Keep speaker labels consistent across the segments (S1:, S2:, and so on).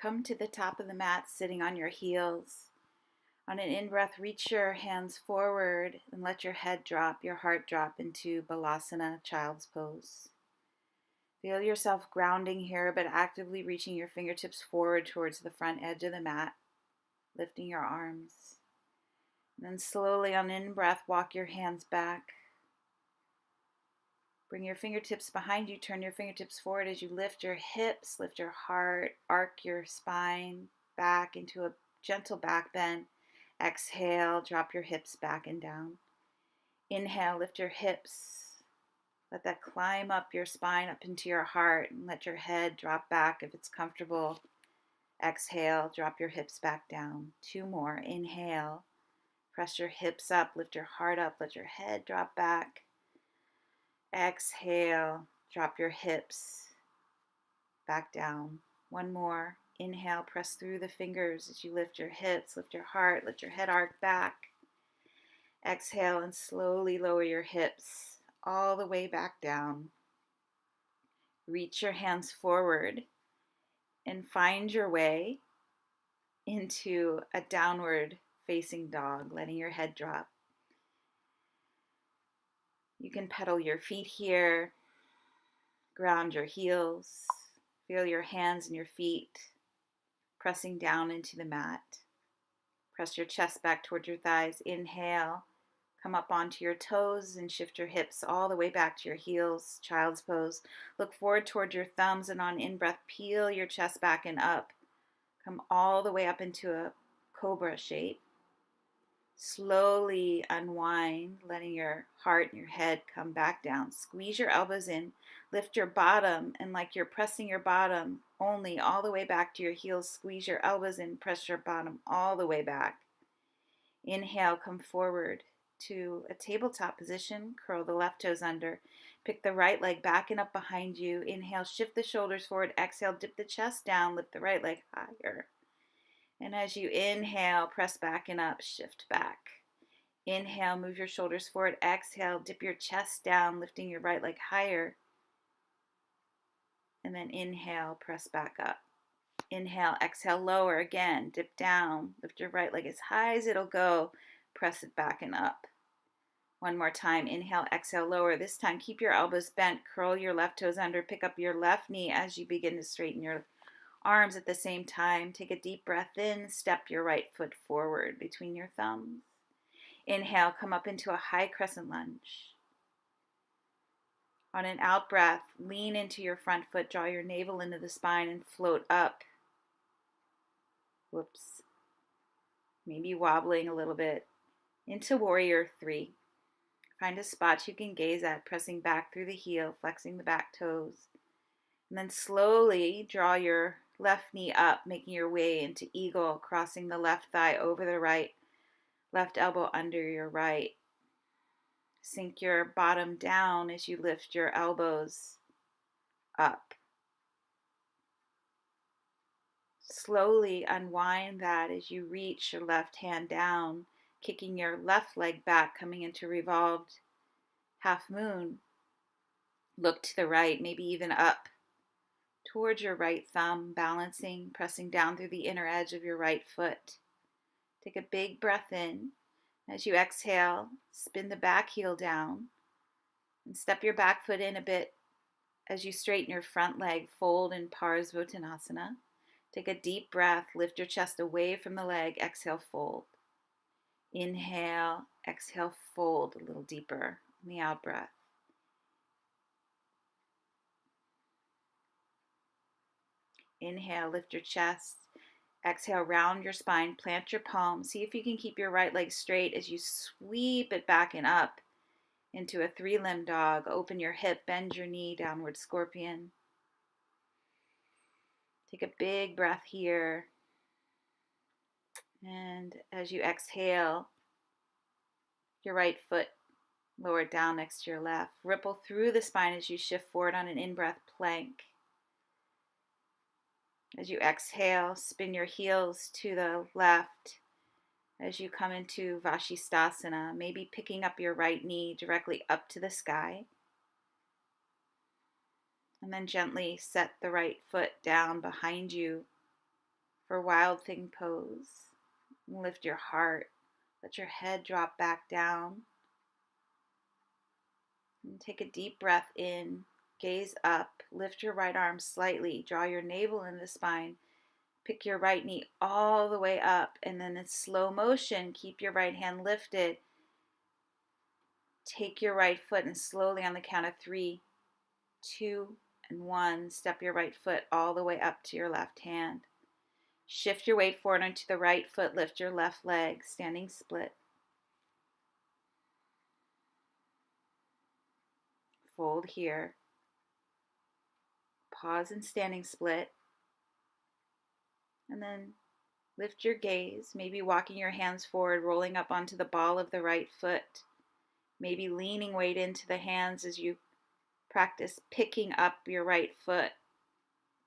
S1: Come to the top of the mat, sitting on your heels. On an in-breath, reach your hands forward and let your head drop, your heart drop into Balasana, child's pose. Feel yourself grounding here, but actively reaching your fingertips forward towards the front edge of the mat, lifting your arms. And then slowly on in-breath, walk your hands back. Bring your fingertips behind you, turn your fingertips forward as you lift your hips, lift your heart, arc your spine back into a gentle back bend. Exhale, drop your hips back and down. Inhale, lift your hips. Let that climb up your spine, up into your heart, and let your head drop back if it's comfortable. Exhale, drop your hips back down. 2 more. Inhale, press your hips up, lift your heart up, let your head drop back. Exhale, drop your hips back down. 1 more. Inhale, press through the fingers as you lift your hips, lift your heart, let your head arc back. Exhale and slowly lower your hips all the way back down. Reach your hands forward and find your way into a downward facing dog, letting your head drop. You can pedal your feet here, ground your heels, feel your hands and your feet pressing down into the mat. Press your chest back towards your thighs. Inhale, come up onto your toes and shift your hips all the way back to your heels, child's pose. Look forward toward your thumbs, and on in-breath, peel your chest back and up. Come all the way up into a cobra shape. Slowly unwind, letting your heart and your head come back down. Squeeze your elbows in, lift your bottom, and like you're pressing your bottom only all the way back to your heels, squeeze your elbows in, press your bottom all the way back. Inhale, come forward to a tabletop position, curl the left toes under, pick the right leg back and up behind you. Inhale, shift the shoulders forward. Exhale, dip the chest down, lift the right leg higher. And as you inhale, press back and up, shift back. Inhale, move your shoulders forward. Exhale, dip your chest down, lifting your right leg higher. And then inhale, press back up. Inhale, exhale, lower again, dip down, lift your right leg as high as it'll go, press it back and up. 1 more time, inhale, exhale, lower. This time, keep your elbows bent, curl your left toes under, pick up your left knee as you begin to straighten your arms at the same time. Take a deep breath in, step your right foot forward between your thumbs. Inhale, come up into a high crescent lunge. On an out breath, lean into your front foot, draw your navel into the spine and float up. Whoops. Maybe wobbling a little bit. Into Warrior 3. Find a spot you can gaze at, pressing back through the heel, flexing the back toes. And then slowly draw your left knee up, making your way into Eagle, crossing the left thigh over the right, left elbow under your right. Sink your bottom down as you lift your elbows up. Slowly unwind that as you reach your left hand down, kicking your left leg back, coming into revolved half moon. Look to the right, maybe even up towards your right thumb, balancing, pressing down through the inner edge of your right foot. Take a big breath in. As you exhale, spin the back heel down and step your back foot in a bit as you straighten your front leg, fold in Parsvottanasana. Take a deep breath, lift your chest away from the leg, exhale, fold. Inhale, exhale, fold a little deeper in the out breath. Inhale, lift your chest. Exhale, round your spine, plant your palms. See if you can keep your right leg straight as you sweep it back and up into a 3-limb dog. Open your hip, bend your knee, downward scorpion. Take a big breath here. And as you exhale, your right foot lower down next to your left. Ripple through the spine as you shift forward on an in-breath, plank. As you exhale, spin your heels to the left as you come into Vashisthasana, maybe picking up your right knee directly up to the sky. And then gently set the right foot down behind you for Wild Thing pose. Lift your heart. Let your head drop back down. And take a deep breath in. Gaze up. Lift your right arm slightly. Draw your navel in the spine. Pick your right knee all the way up. And then in slow motion, keep your right hand lifted. Take your right foot and slowly on the count of 3, 2, and 1, step your right foot all the way up to your left hand. Shift your weight forward onto the right foot. Lift your left leg, standing split. Fold here. Pause in standing split. And then lift your gaze, maybe walking your hands forward, rolling up onto the ball of the right foot. Maybe leaning weight into the hands as you practice picking up your right foot.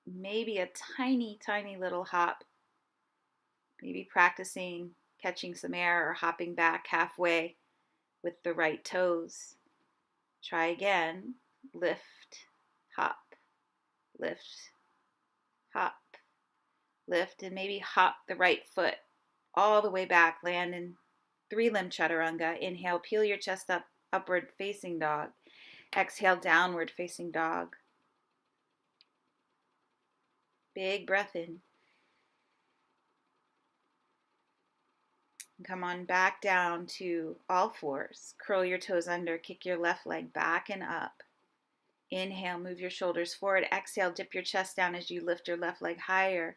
S1: Maybe a tiny, tiny little hop. Maybe practicing catching some air or hopping back halfway with the right toes. Try again. Lift, hop, lift, hop, lift, and maybe hop the right foot all the way back. Land in 3-limb chaturanga. Inhale, peel your chest up, upward facing dog. Exhale, downward facing dog. Big breath in. Come on back down to all fours. Curl your toes under. Kick your left leg back and up. Inhale, move your shoulders forward. Exhale, dip your chest down as you lift your left leg higher.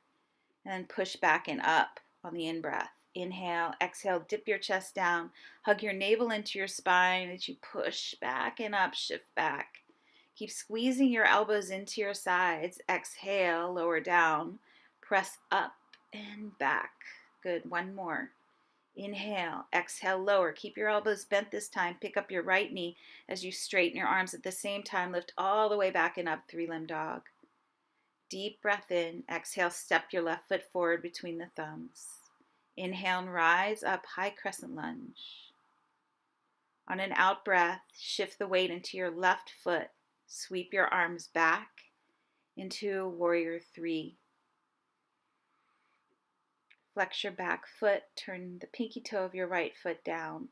S1: And then push back and up on the in-breath. Inhale, exhale, dip your chest down. Hug your navel into your spine as you push back and up, shift back. Keep squeezing your elbows into your sides. Exhale, lower down. Press up and back. Good, one more. Inhale, exhale, lower. Keep your elbows bent this time. Pick up your right knee as you straighten your arms at the same time. Lift all the way back and up, 3-limb dog. Deep breath in. Exhale, step your left foot forward between the thumbs. Inhale and rise up, high crescent lunge. On an out breath, shift the weight into your left foot. Sweep your arms back into warrior 3. Flex your back foot, turn the pinky toe of your right foot down.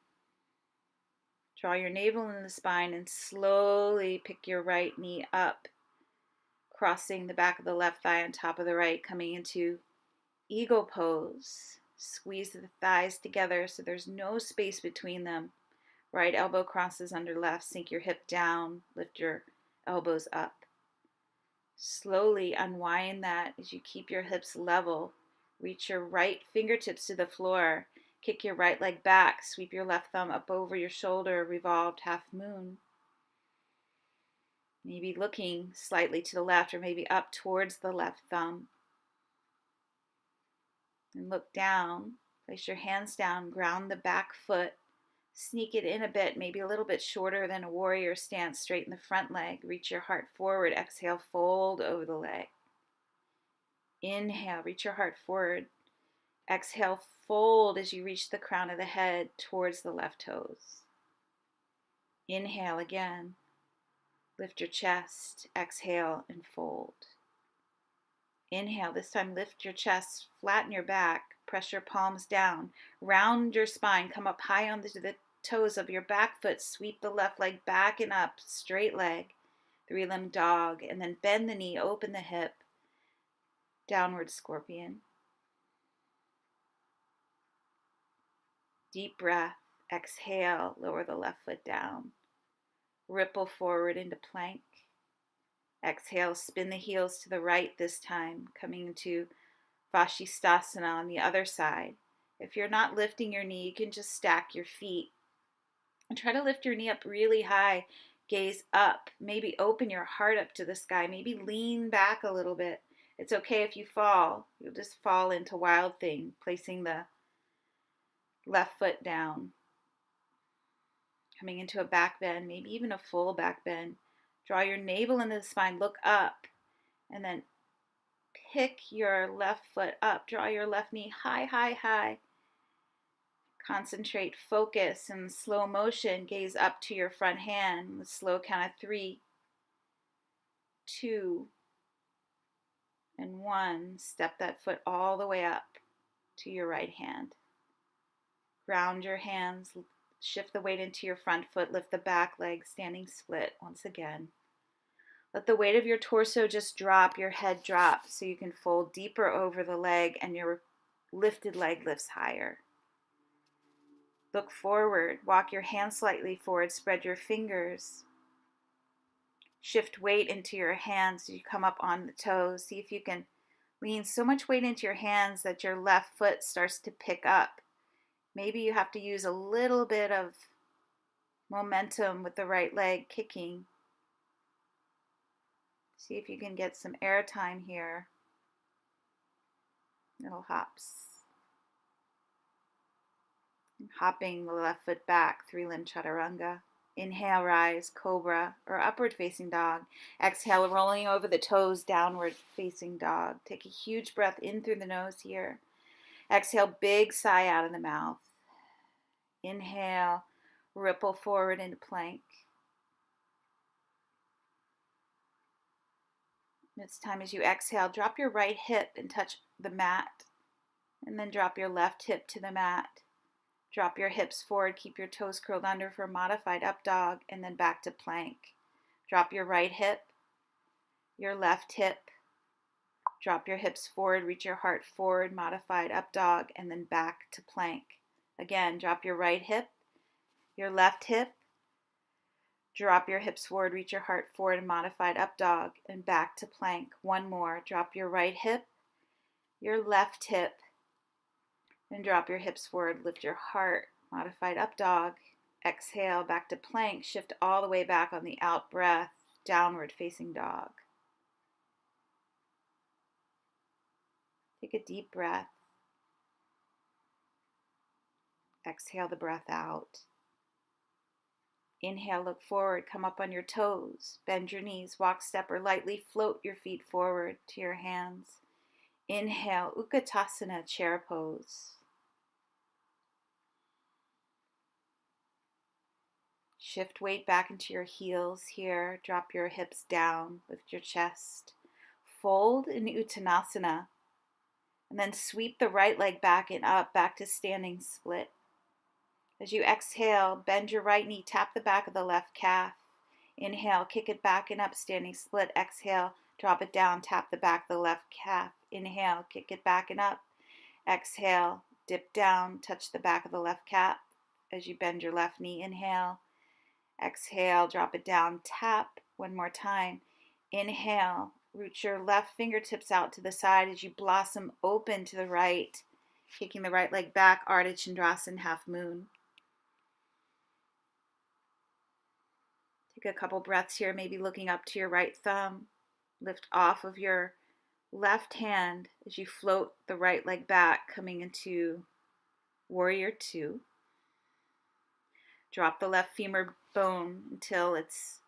S1: Draw your navel in the spine and slowly pick your right knee up, crossing the back of the left thigh on top of the right, coming into eagle pose. Squeeze the thighs together so there's no space between them. Right elbow crosses under left, sink your hip down, lift your elbows up. Slowly unwind that as you keep your hips level. Reach your right fingertips to the floor. Kick your right leg back. Sweep your left thumb up over your shoulder. Revolved half moon. Maybe looking slightly to the left or maybe up towards the left thumb. And look down. Place your hands down. Ground the back foot. Sneak it in a bit, maybe a little bit shorter than a warrior stance. Straighten the front leg. Reach your heart forward. Exhale, fold over the leg. Inhale, reach your heart forward. Exhale, fold as you reach the crown of the head towards the left toes. Inhale again. Lift your chest. Exhale and fold. Inhale, this time lift your chest, flatten your back, press your palms down, round your spine, come up high onto the toes of your back foot, sweep the left leg back and up, straight leg, 3-limb dog, and then bend the knee, open the hip. Downward scorpion. Deep breath. Exhale, lower the left foot down. Ripple forward into plank. Exhale, spin the heels to the right this time, coming into Vashisthasana on the other side. If you're not lifting your knee, you can just stack your feet. And try to lift your knee up really high. Gaze up. Maybe open your heart up to the sky. Maybe lean back a little bit. It's okay if you fall. You'll just fall into Wild Thing, placing the left foot down. Coming into a back bend, maybe even a full back bend. Draw your navel into the spine, look up, and then pick your left foot up. Draw your left knee high, high, high. Concentrate, focus, and slow motion. Gaze up to your front hand. With slow count of 3, 2, And 1, step that foot all the way up to your right hand. Ground your hands, shift the weight into your front foot, lift the back leg, standing split once again. Let the weight of your torso just drop, your head drop, so you can fold deeper over the leg and your lifted leg lifts higher. Look forward, walk your hands slightly forward, spread your fingers. Shift weight into your hands as you come up on the toes. See if you can lean so much weight into your hands that your left foot starts to pick up. Maybe you have to use a little bit of momentum with the right leg kicking. See if you can get some air time here. Little hops. And hopping the left foot back, 3-limb chaturanga. Inhale, rise, cobra, or upward facing dog. Exhale, rolling over the toes, downward facing dog. Take a huge breath in through the nose here. Exhale, big sigh out of the mouth. Inhale, ripple forward into plank. This time as you exhale, drop your right hip and touch the mat. And then drop your left hip to the mat. Drop your hips forward, keep your toes curled under for modified up dog, and then back to plank. Drop your right hip, your left hip. Drop your hips forward, reach your heart forward, modified up dog, and then back to plank. Again, drop your right hip, your left hip. Drop your hips forward, reach your heart forward, modified up dog, and back to plank. One more. Drop your right hip, your left hip, and drop your hips forward, lift your heart, modified up dog. Exhale, back to plank. Shift all the way back on the out breath, downward facing dog. Take a deep breath. Exhale the breath out. Inhale, look forward, come up on your toes, bend your knees, walk, step, or lightly float your feet forward to your hands. Inhale, Utkatasana, chair pose. Shift weight back into your heels here, drop your hips down, lift your chest. Fold in Uttanasana, and then sweep the right leg back and up, back to standing split. As you exhale, bend your right knee, tap the back of the left calf. Inhale, kick it back and up, standing split. Exhale, drop it down, tap the back of the left calf. Inhale, kick it back and up. Exhale, dip down, touch the back of the left calf as you bend your left knee. Inhale, exhale, drop it down, tap. One more time. Inhale, root your left fingertips out to the side as you blossom open to the right, kicking the right leg back, Ardha Chandrasana, half moon. Take a couple breaths here, maybe looking up to your right thumb. Lift off of your left hand as you float the right leg back, coming into Warrior Two. Drop the left femur bone until it's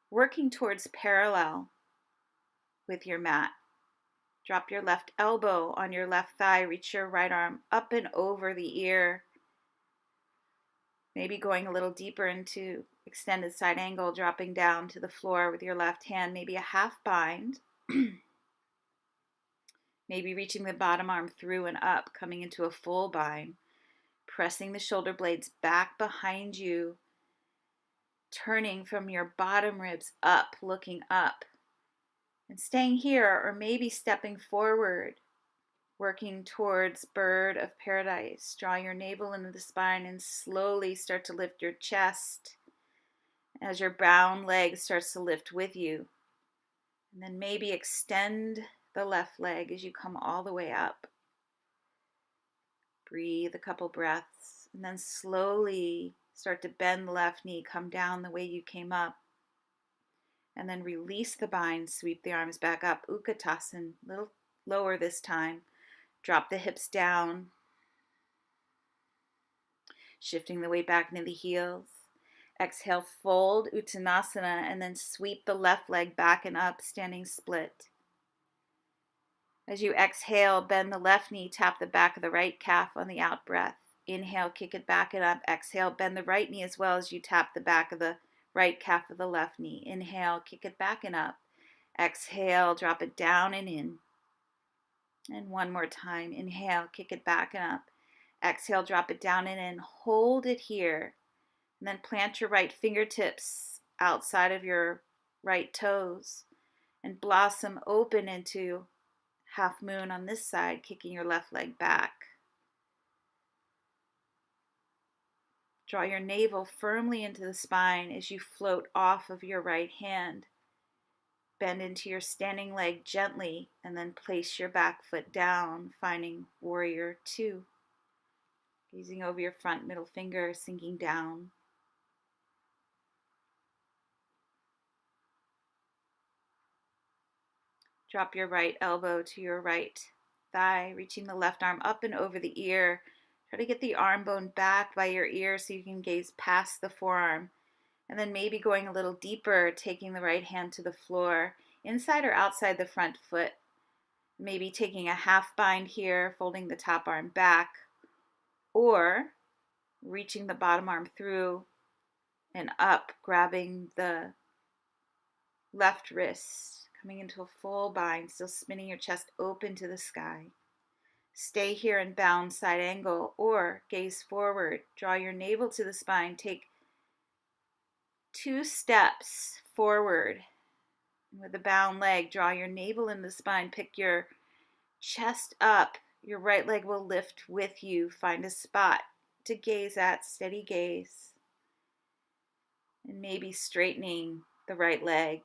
S1: working towards parallel with your mat. Drop your left elbow on your left thigh, reach your right arm up and over the ear. Maybe going a little deeper into extended side angle, dropping down to the floor with your left hand, maybe a half bind. Maybe reaching the bottom arm through and up, coming into a full bind. Pressing the shoulder blades back behind you, turning from your bottom ribs up, looking up. And staying here, or maybe stepping forward, working towards bird of paradise. Draw your navel into the spine and slowly start to lift your chest as your brown leg starts to lift with you. And then maybe extend the left leg as you come all the way up. Breathe a couple breaths and then slowly start to bend the left knee, come down the way you came up. And then release the bind, sweep the arms back up. Utkatasana, a little lower this time. Drop the hips down. Shifting the weight back into the heels. Exhale, fold Uttanasana, and then sweep the left leg back and up, standing split. As you exhale, bend the left knee, tap the back of the right calf on the out breath. Inhale, kick it back and up. Exhale, bend the right knee as well as you tap the back of the right calf of the left knee. Inhale, kick it back and up. Exhale, drop it down and in. And one more time. Inhale, kick it back and up. Exhale, drop it down and in. Hold it here. And then plant your right fingertips outside of your right toes and blossom open into half moon on this side, kicking your left leg back. Draw your navel firmly into the spine as you float off of your right hand. Bend into your standing leg gently and then place your back foot down, finding warrior two. Gazing over your front middle finger, sinking down. Drop your right elbow to your right thigh, reaching the left arm up and over the ear. Try to get the arm bone back by your ear so you can gaze past the forearm. And then maybe going a little deeper, taking the right hand to the floor, inside or outside the front foot. Maybe taking a half bind here, folding the top arm back, or reaching the bottom arm through and up, grabbing the left wrist, coming into a full bind, still spinning your chest open to the sky. Stay here in bound side angle or gaze forward. Draw your navel to the spine. Take 2 steps forward. With a bound leg, draw your navel in the spine. Pick your chest up. Your right leg will lift with you. Find a spot to gaze at. Steady gaze. And maybe straightening the right leg,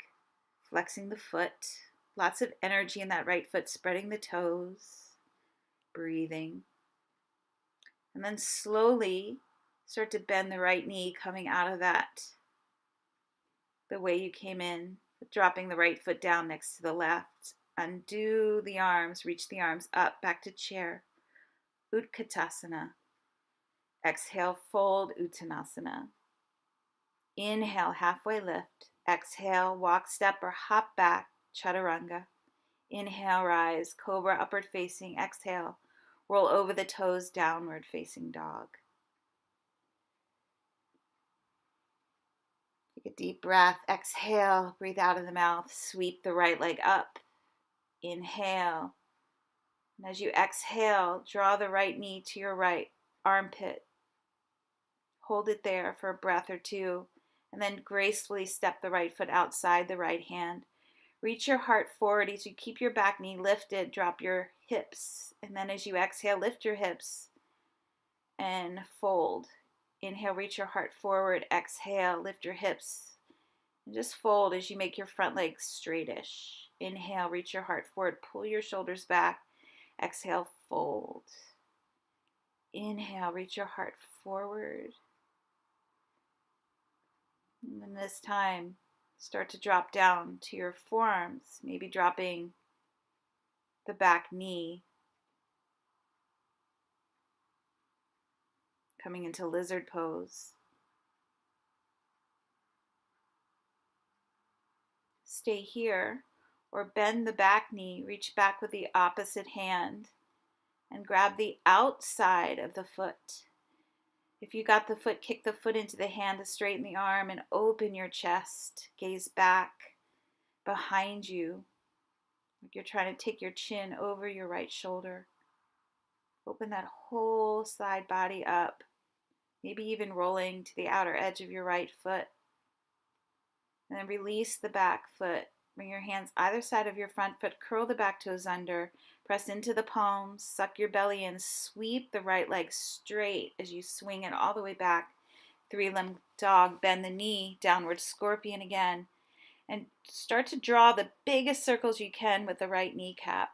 S1: flexing the foot. Lots of energy in that right foot, spreading the toes. Breathing. And then slowly start to bend the right knee, coming out of that the way you came in, dropping the right foot down next to the left. Undo the arms, reach the arms up, back to chair. Utkatasana. Exhale, fold Uttanasana. Inhale, halfway lift. Exhale, walk, step, or hop back, Chaturanga. Inhale, rise, cobra, upward facing. Exhale, roll over the toes, downward facing dog. Take a deep breath. Exhale, breathe out of the mouth. Sweep the right leg up. Inhale. And as you exhale, draw the right knee to your right armpit. Hold it there for a breath or two. And then gracefully step the right foot outside the right hand. Reach your heart forward as you keep your back knee lifted. Drop your hips. And then as you exhale, lift your hips and fold. Inhale, reach your heart forward. Exhale, lift your hips. And just fold as you make your front leg straightish. Inhale, reach your heart forward. Pull your shoulders back. Exhale, fold. Inhale, reach your heart forward. And then this time, start to drop down to your forearms, maybe dropping the back knee, coming into lizard pose. Stay here or bend the back knee, reach back with the opposite hand and grab the outside of the foot. If you got the foot, kick the foot into the hand to straighten the arm and open your chest. Gaze back behind you, like you're trying to take your chin over your right shoulder. Open that whole side body up, maybe even rolling to the outer edge of your right foot. And then release the back foot. Bring your hands either side of your front foot, curl the back toes under, press into the palms, suck your belly in, sweep the right leg straight as you swing it all the way back. 3-limb dog, bend the knee, downward scorpion again, and start to draw the biggest circles you can with the right kneecap.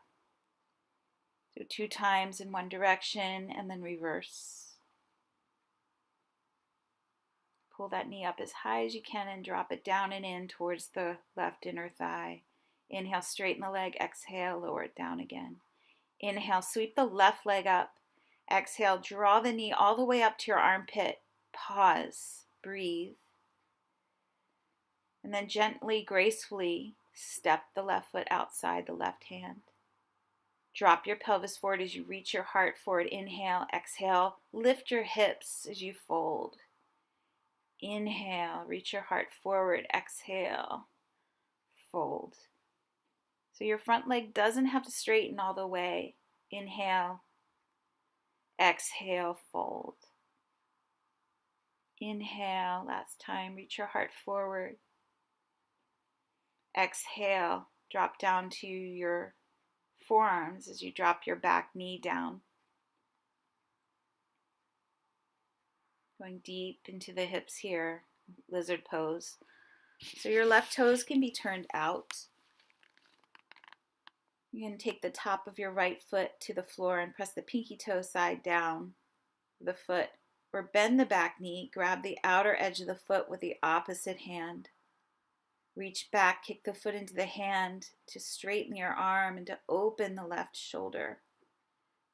S1: So 2 times in one direction and then reverse. Pull that knee up as high as you can and drop it down and in towards the left inner thigh. Inhale, straighten the leg. Exhale, lower it down again. Inhale, sweep the left leg up. Exhale, draw the knee all the way up to your armpit. Pause, breathe. And then gently, gracefully step the left foot outside the left hand. Drop your pelvis forward as you reach your heart forward. Inhale, exhale, lift your hips as you fold. Inhale, reach your heart forward. Exhale, fold. So your front leg doesn't have to straighten all the way. Inhale, exhale, fold. Inhale, last time, reach your heart forward. Exhale, drop down to your forearms as you drop your back knee down. Going deep into the hips here, lizard pose. So your left toes can be turned out. You can take the top of your right foot to the floor and press the pinky toe side down the foot, or bend the back knee, grab the outer edge of the foot with the opposite hand. Reach back, kick the foot into the hand to straighten your arm and to open the left shoulder.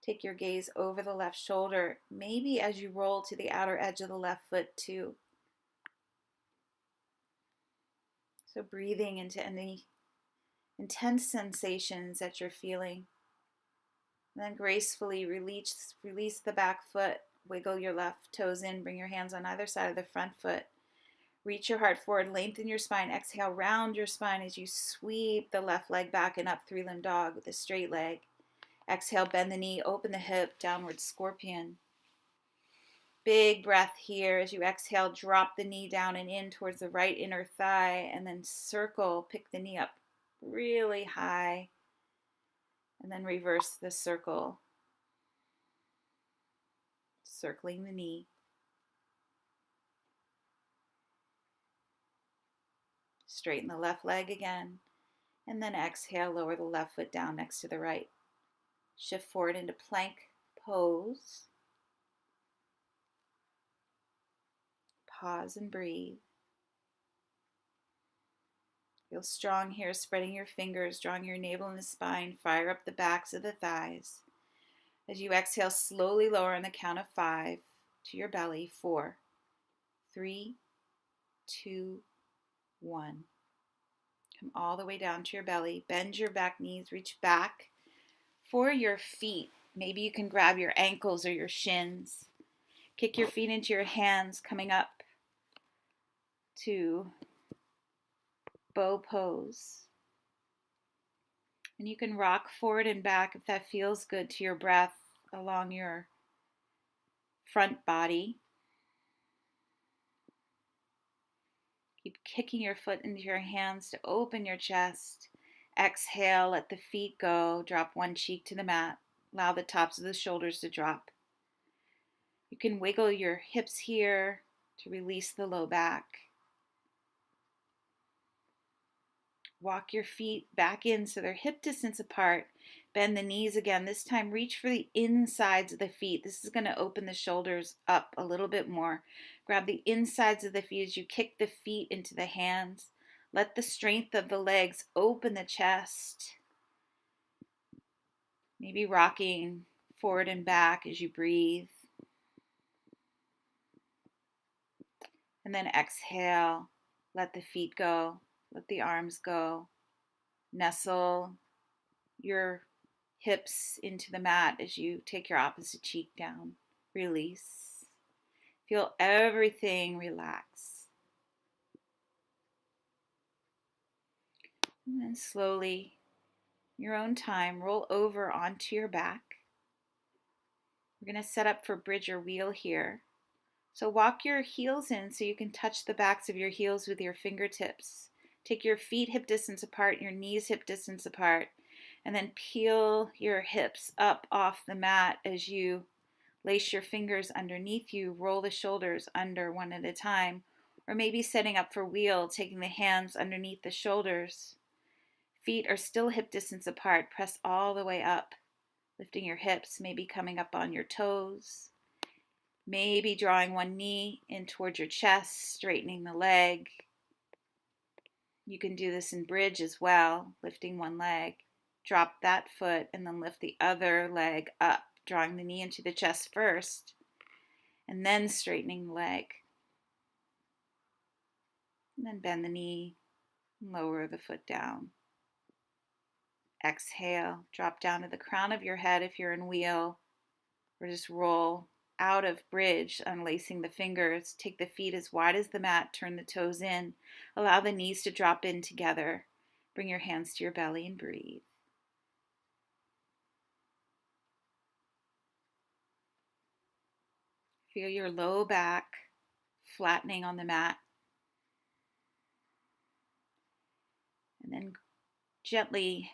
S1: Take your gaze over the left shoulder, maybe as you roll to the outer edge of the left foot too. So breathing into any intense sensations that you're feeling. And then gracefully release the back foot, wiggle your left toes in, bring your hands on either side of the front foot. Reach your heart forward, lengthen your spine, exhale, round your spine as you sweep the left leg back and up, three-limb dog with a straight leg. Exhale, bend the knee, open the hip, downward scorpion. Big breath here as you exhale, drop the knee down and in towards the right inner thigh, and then circle, pick the knee up really high, and then reverse the circle, circling the knee. Straighten the left leg again, and then exhale, lower the left foot down next to the right. Shift forward into plank pose. Pause and breathe. Feel strong here, spreading your fingers, drawing your navel and the spine. Fire up the backs of the thighs. As you exhale, slowly lower on the count of 5 to your belly. 4, 3, 2, 1. Come all the way down to your belly. Bend your back knees, reach back for your feet. Maybe you can grab your ankles or your shins. Kick your feet into your hands, coming up to bow pose. And you can rock forward and back if that feels good to your breath along your front body. Keep kicking your foot into your hands to open your chest. Exhale, let the feet go. Drop one cheek to the mat. Allow the tops of the shoulders to drop. You can wiggle your hips here to release the low back. Walk your feet back in so they're hip distance apart. Bend the knees again. This time reach for the insides of the feet. This is going to open the shoulders up a little bit more. Grab the insides of the feet as you kick the feet into the hands. Let the strength of the legs open the chest. Maybe rocking forward and back as you breathe. And then exhale. Let the feet go. Let the arms go. Nestle your hips into the mat as you take your opposite cheek down. Release. Feel everything relax. And then slowly, your own time, roll over onto your back. We're going to set up for bridge or wheel here. So walk your heels in so you can touch the backs of your heels with your fingertips. Take your feet hip distance apart, your knees hip distance apart, and then peel your hips up off the mat as you lace your fingers underneath you, roll the shoulders under one at a time, or maybe setting up for wheel, taking the hands underneath the shoulders. Feet are still hip distance apart, press all the way up, lifting your hips, maybe coming up on your toes, maybe drawing one knee in towards your chest, straightening the leg. You can do this in bridge as well, lifting one leg, drop that foot, and then lift the other leg up, drawing the knee into the chest first, and then straightening the leg. And then bend the knee, and lower the foot down. Exhale, drop down to the crown of your head if you're in wheel, or just roll out of bridge, unlacing the fingers. Take the feet as wide as the mat, turn the toes in, allow the knees to drop in together. Bring your hands to your belly and breathe. Feel your low back flattening on the mat. And then gently,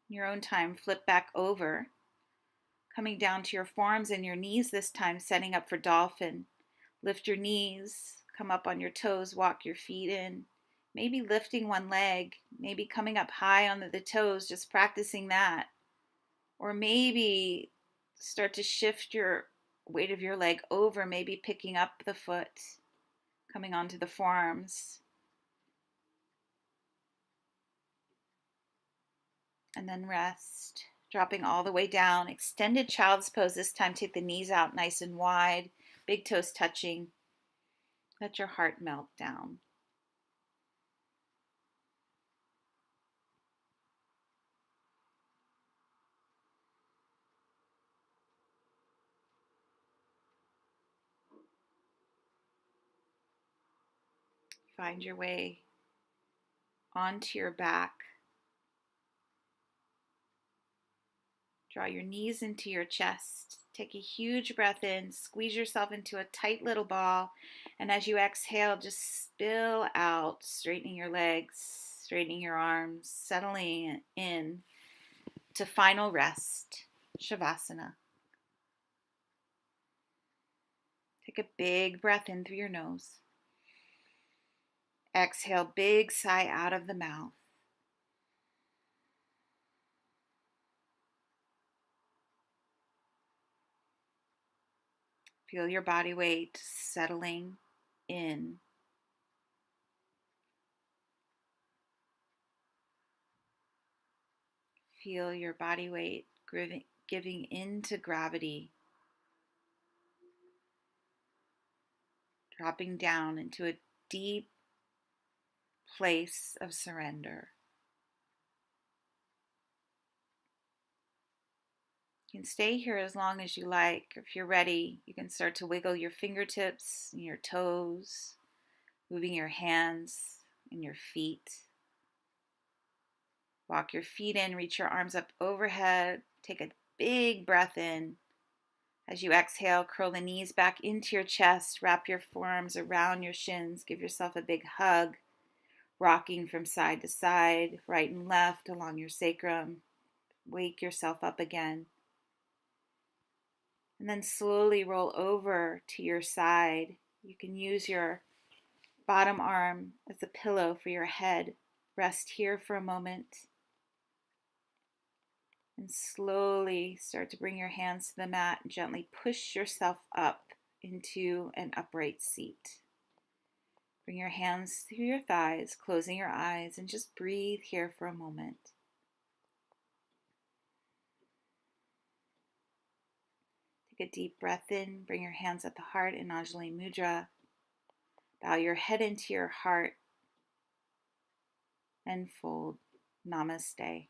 S1: in your own time, flip back over, coming down to your forearms and your knees this time, setting up for dolphin. Lift your knees, come up on your toes, walk your feet in. Maybe lifting one leg, maybe coming up high on the toes, just practicing that. Or maybe start to shift your weight of your leg over, maybe picking up the foot, coming onto the forearms. And then rest, dropping all the way down. Extended child's pose. This time take the knees out nice and wide, big toes touching. Let your heart melt down. Find your way onto your back. Draw your knees into your chest. Take a huge breath in, squeeze yourself into a tight little ball, and as you exhale, just spill out, straightening your legs, straightening your arms, settling in to final rest, Shavasana. Take a big breath in through your nose. Exhale, big sigh out of the mouth. Feel your body weight settling in. Feel your body weight giving into gravity, dropping down into a deep place of surrender. You can stay here as long as you like. If you're ready, you can start to wiggle your fingertips and your toes, moving your hands and your feet. Walk your feet in, reach your arms up overhead. Take a big breath in. As you exhale, curl the knees back into your chest. Wrap your forearms around your shins. Give yourself a big hug. Rocking from side to side, right and left along your sacrum. Wake yourself up again. And then slowly roll over to your side. You can use your bottom arm as a pillow for your head. Rest here for a moment. And slowly start to bring your hands to the mat and gently push yourself up into an upright seat. Bring your hands through your thighs, closing your eyes, and just breathe here for a moment. Take a deep breath in, bring your hands at the heart in Anjali Mudra. Bow your head into your heart and fold. Namaste.